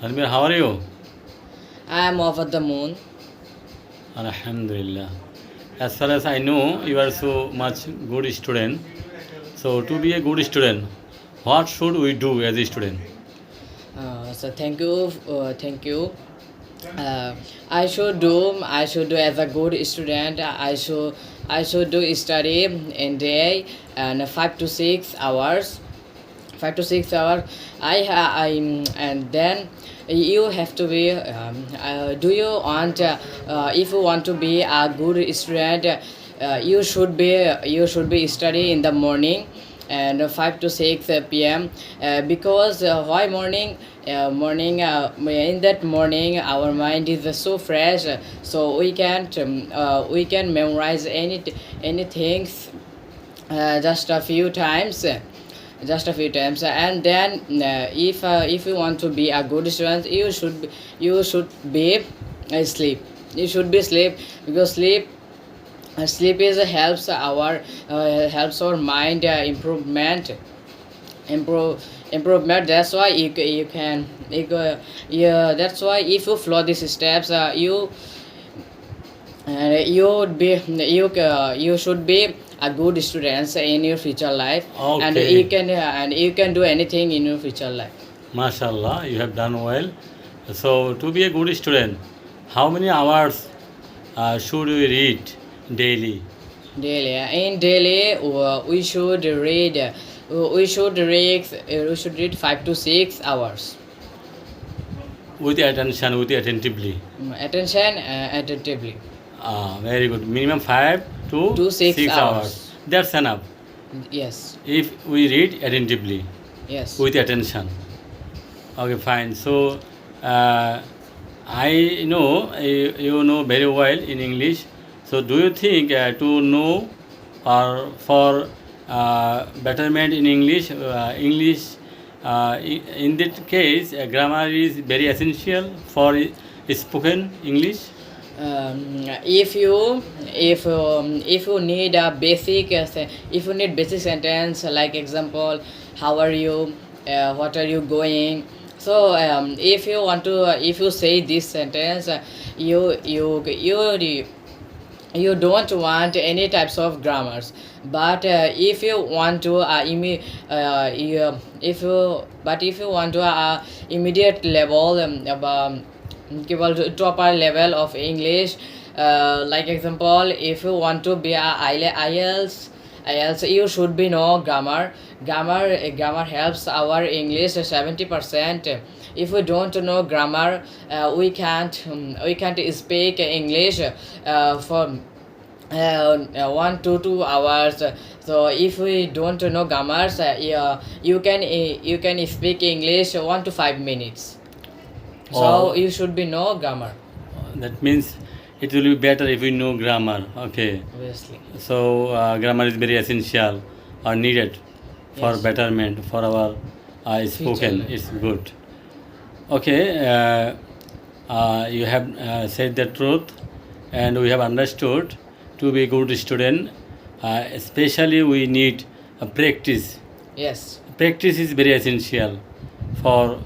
Tanvir, how are you? I am over the moon. Alhamdulillah. As far as I know, you are so much good student. So to be a good student, what should we do as a student? So thank you, thank you. Uh, I should do as a good student. I should do study in day and 5 to 6 hours. 5 to 6 hours. And then you have to be. Do you want? If you want to be a good student, you should be study in the morning and 5 to 6 p.m. Because why morning? In that morning our mind is so fresh, so we can memorize anything just a few times, and then if you want to be a good student, you should be sleep. You should be sleep, because sleep is helps our mind improvement. That's why you can yeah, that's why if you follow these steps, you would be you should be a good student in your future life, and Okay, you can do anything in your future life. mashallah, you have done well. So to be a good student, how many hours should we read daily? In daily, we should read 5 to 6 hours. With attention, with attentively. Attention, attentively. Very good. Minimum 5 to To six 6 hours. hours That's enough. Yes. If we read attentively, Yes. with attention. Okay, fine. So, I know you know very well in English. So, do you think to know or for betterment in English in that case, grammar is very essential for spoken English? If you need a basic if you need basic sentence, like example, how are you, what are you going. So if you say this sentence, you don't want any types of grammars. But if you want to if you want to immediate level, to upper level of English, like example, if you want to be a IELTS, you should be know grammar. Grammar helps our English 70%. If we don't know grammar, we can't speak English for 1 to 2 hours. So if we don't know grammars, yeah, you can speak English 1 to 5 minutes. So Or you should be know grammar, that means it will be better if we know grammar. Okay. obviously. So grammar is very essential or needed for Yes. betterment for our Future spoken. life. It's good. Okay, you have said the truth, and we have understood to be a good student. Especially, we need practice. Yes. Practice is very essential for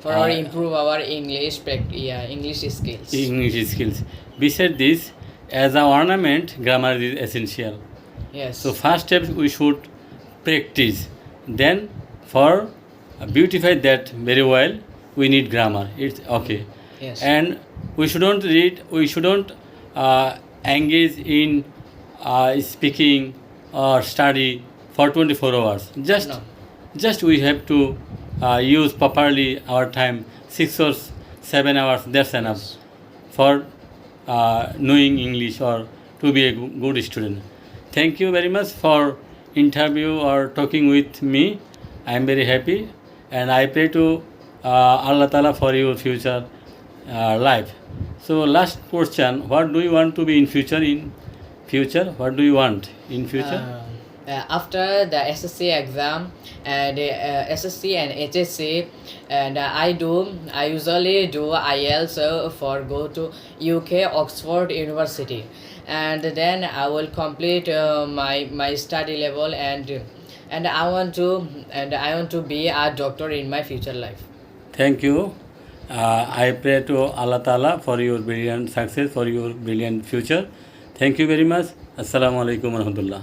For our uh, improve our English skills. English skills. Besides this, as an ornament, grammar is essential. So Yes. first step we should practice. Then for beautify that very well, we need grammar. It's okay. Yes. And we shouldn't read. We shouldn't engage in speaking or study for 24 hours. No. Just we have to use properly our time. 6 or 7 hours. That's enough Yes. for knowing English or to be a good student. Thank you very much for interview or talking with me. I am very happy, and I pray to Allah Taala for your future life. So last question: what do you want to be in future? In future, what do you want in future? After the SSC exam and SSC and HSC, and I usually do IELTS for go to UK Oxford University, and then I will complete my study level, and I want to be a doctor in my future life. Thank you. I pray to Allah Ta'ala for your brilliant success, for your brilliant future. Thank you very much. Assalamu alaikum warahmatullah.